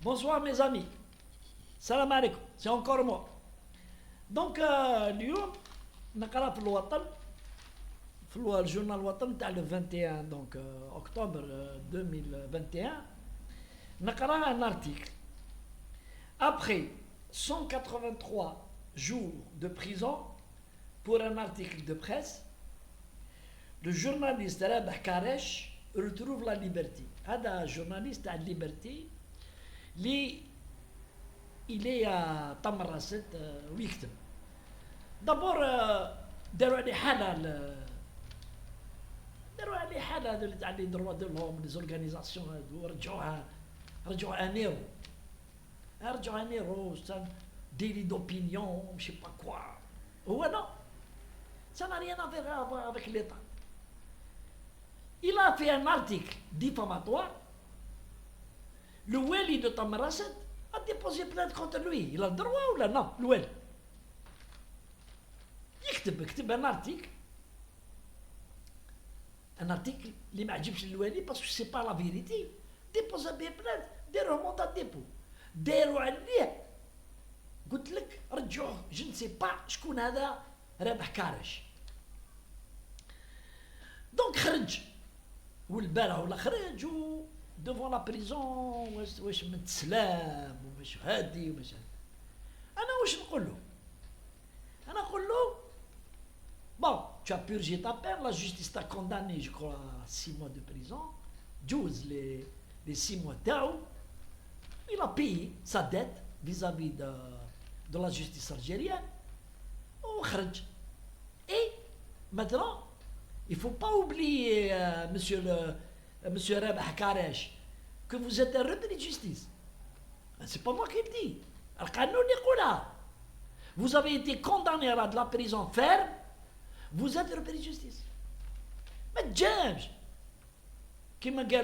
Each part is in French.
Bonsoir mes amis. Salam alaikum. C'est encore moi. Donc اليوم نقرا في الوطن في الجورنال الوطن تاع le 21 donc octobre 2021 نقرا un article. Après 183 jours de prison pour un article de presse, le journaliste Rabah Karesh retrouve la liberté. هذا journaliste à liberté il est à Tamarasset ويكتب. دابور داروا عليه حاله هذو اللي تاع لي دروا ديالهم لي زورغانيزاسيون هذو رجعوها نيرو délit d'opinion, je sais pas quoi. Ouais, non. Ça n'a rien à voir avec l'État. Il a fait un article diffamatoire. Le Weli de Tamarasset a déposé plainte contre lui. Il a le droit ou là? Non, le Weli. يكتب un article اللي ما عجبش الوالي باسكو سي با لا فيريتي ديبوزا بيه بلاد ديروه مونطا ديبو داروا عليه قلت لك رجعوه جو نسي با شكون هذا رابح كارش دونك خرج والبارح ولا خرج و دوفون لا بريزون واش متسلام وماش هادي وماش انا واش نقول له bon, tu as purgé ta peine, la justice t'a condamné, je crois, à 6 mois de prison. 12 les 6 mois d'Aou. Il a payé sa dette vis-à-vis de la justice algérienne. Et maintenant, il ne faut pas oublier, monsieur Rabah Karesh, que vous êtes un repris de justice. C'est pas moi qui le dis. Vous avez été condamné à de la prison ferme. Vous êtes repris de justice. Mais James, comme dit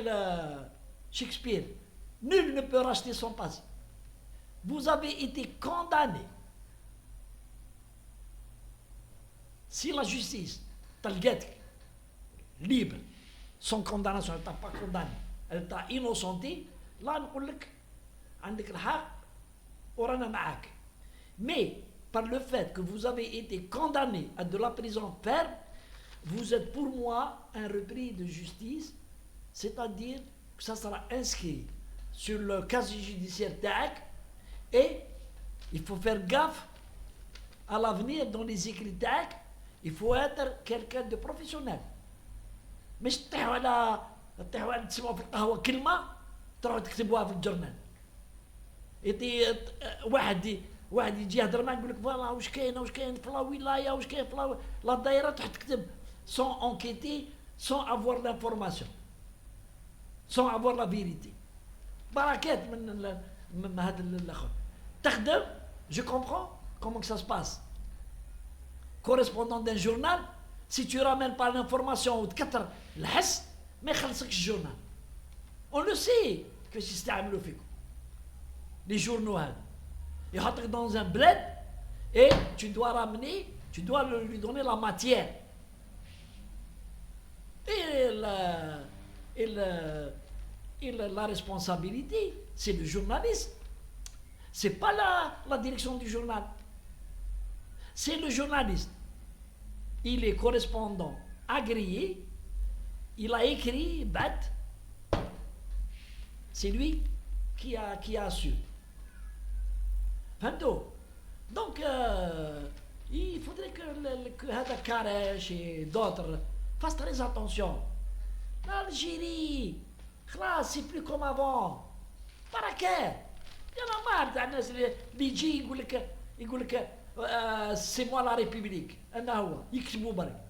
Shakespeare, nul ne peut racheter son passé. Vous avez été condamné. Si la justice t'a libre, sans condamnation, elle t'a pas condamné, elle t'a innocenté, là, on dit عندك الحق ورانا معاك. Mais par le fait que vous avez été condamné à de la prison ferme, vous êtes pour moi un repris de justice, c'est-à-dire que ça sera inscrit sur le casier judiciaire TAC et il faut faire gaffe à l'avenir dans les écrits TAC, il faut être quelqu'un de professionnel. مش تطيحوا على تسمعوا في القهوة كلمة تروحوا تكتبوها في الجورنال. واحد يجي يهضر معك يقول لك فوالا واش كاين في لا ولايه واش كاين في لا دايره تروح تكتب سون انكيتي سون افوار لانفورماسيون سون افوار لا فيريتي بركات من هذا الاخر تخدم جو كومبرون كومون ça se passe correspondant d'un journal si tu ramènes pas l'information وتكثر الحس ما يخلصكش الجورنال on le sait كيفاش يستعملوا فيكم les journaux هذا يحطك dans un bled et tu dois lui donner la matière. Et la responsabilité, c'est le journaliste. C'est pas la direction du journal. C'est le journaliste. Il est correspondant agréé. Il a écrit, c'est lui qui a assuré. Donc, il faudrait que Hada Karesh et d'autres fassent très attention. L'Algérie, c'est plus comme avant. Barakat. Il y en a marre d'Anas اللي يجي يقول لك c'est moi la République. أنا هو يكتبوا برك.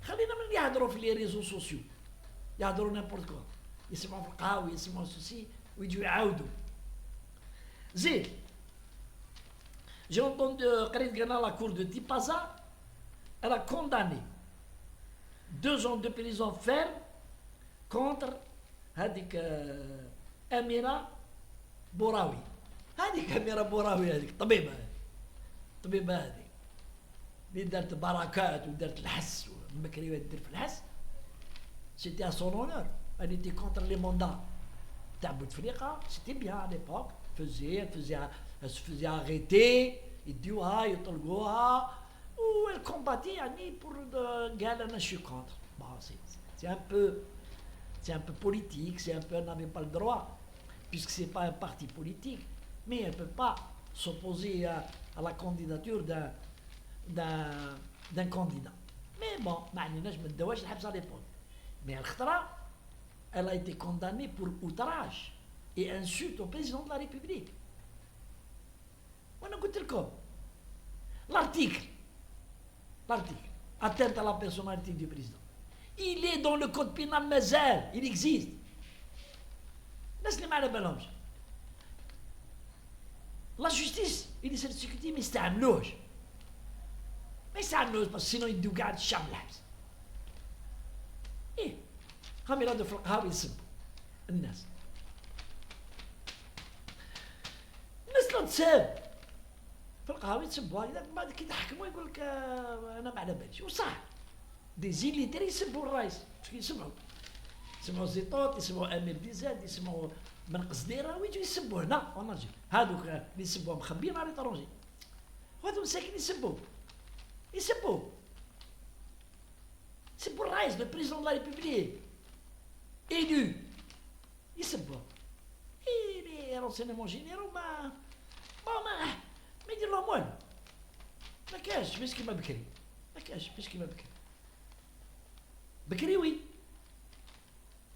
خلينا من يهضروا في لي ريزو سوسيو. يهضروا نيمبورت كوا. يسمعوا في القهاوي يسمعوا سوسي ويجوا يعاودوا. زين. J'ai entendu la cour de Tipaza, elle a condamné 2 ans de prison ferme contre Amira Bouraoui. Amira Bouraoui, طبيبة هذه اللي دارت بركات ودارت الحس بكري دير في الحس. C'était à son honneur. Elle était contre les mandats. تاع بوتفليقه سيتي بيان à l'époque elle se faisait arrêter يديوها يطلقوها و elle combattait يعني pour قال انا je suis contre. Bon, c'est un peu politique, c'est un peu, elle n'avait pas le droit, puisque c'est pas un parti politique, mais elle ne peut pas s'opposer à la candidature d'un candidat. Mais bon, je me déouage à l'époque. Mais elle a été condamnée pour outrage et insulte au président de la République. L'article, atteinte à la personnalité du président. Il est dans le code pénal Mazel, il existe. La justice, il est sécurité, mais c'est un loge. Mais c'est un loge, parce que sinon il doit garder Chamblabs. Et, comme il a de Flakhawi, il الناس. الناس لا تساب. في القهاوي تسبوها بعد كي تحكموا يقول لك انا ما على باليش وصح. دي زيليتير يسبوا الرئيس يسمعوا زيطوط يسمعوا امير بيزاد يسمعوا من قصديره ويجوا يسبوا هنا ونرجع هذوك اللي يسبوا مخبيين على طرونجي وهذو مساكين يسبوا الرئيس le président de la République élu يسبوا les renseignements généraux ما يدير لهم والو ما كاش باش كيما بكري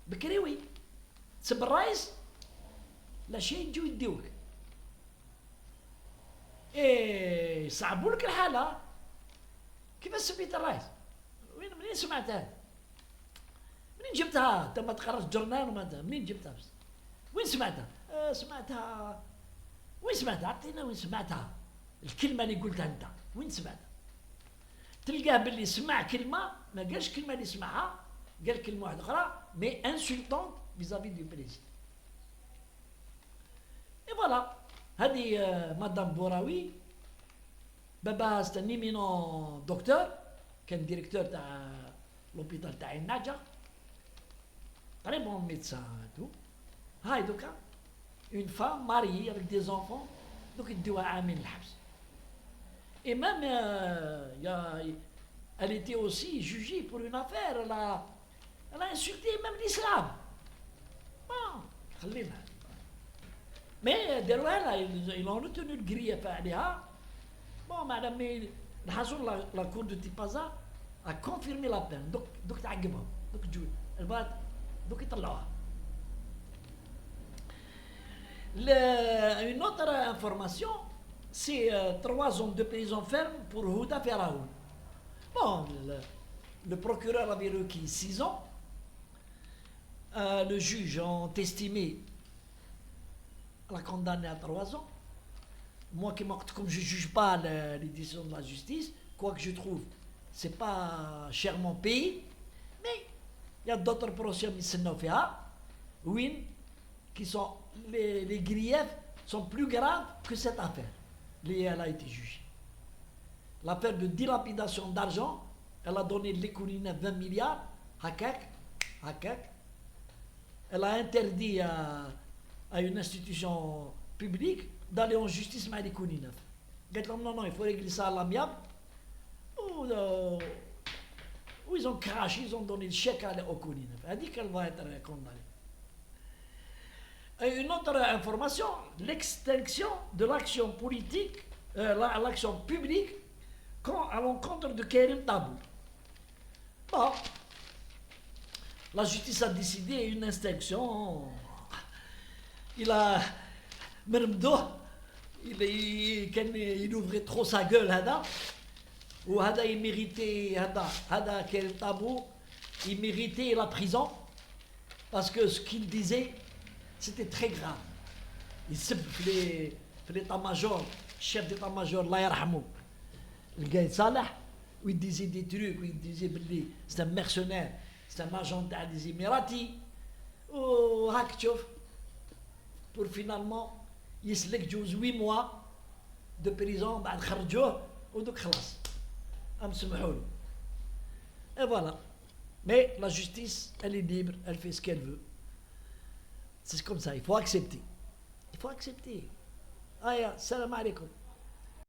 بكري وي تسب الرئيس لا شيء يجيو يديوك ايه صعبوا لك الحاله كيف سميت الرئيس منين سمعتها منين جبتها انت ما تقراش جورنال وما منين جبتها بس وين سمعتها وين سمعتها عطينا وين سمعتها الكلمه اللي قلتها انت وين سمعتها تلقاه باللي سمع كلمه ما قالش كلمه اللي سمعها قال كلمه واحده اخرى مي انسولتونت فيزافي دو بريزيدون اي فوالا هذه مدام بوراوي بابا سي ان ايمينون دكتور كان ديريكتور تاع لوبيتال تاع الناجا تري بون ميدسان تو هاي دوكا اون فام ماري افيك دي زونفون دوك يديوها عامين الحبس. Et même, elle était aussi jugée pour une affaire, elle a insulté même l'islam. Bon, mais derrière, ils ont retenu le grief عليها. Bon, madame, la cour de Tipaza a confirmé la peine. Donc تعقبهم. Donc يطلعوها. Une autre information, c'est 3 ans de prison ferme pour Houda Feraoun. Bon, le procureur avait requis 6 ans. Le juge a estimé la condamner à 3 ans. Moi, comme je ne juge pas les décisions de la justice, quoi que je trouve, c'est pas chèrement payé. Mais il y a d'autres procès qui sont les griefs sont plus graves que cette affaire. Elle a été jugée. L'affaire de dilapidation d'argent, elle a donné l'économie 20 milliards, hakak. Elle a interdit à une institution publique d'aller en justice avec l'économie. Elle a dit non, il faut régler ça à l'amiable. Ou ils ont craché, ils ont donné le chèque à l'économie. Elle a dit qu'elle va être condamnée. Et une autre information, l'extinction de l'action politique, l'action publique à l'encontre de Karim Tabou. Bon, la justice a décidé une extinction. Il a il ouvrait trop sa gueule, il méritait, Karim Tabou, il méritait la prison parce que ce qu'il disait c'était très grave. Il se fait l'état-major, chef d'état-major, Allah yarhamou, le gars Salah, où il disait des trucs, où il disait que c'est un mercenaire, c'est un agent des Émiratis, ou Hakchouf, pour finalement, il se lègue 8 mois de prison, بعد خرجوه ودوك خلاص. Et voilà. Mais la justice, elle est libre, elle fait ce qu'elle veut. C'est comme ça, il faut accepter. Il faut accepter. Aya, salam alaikum.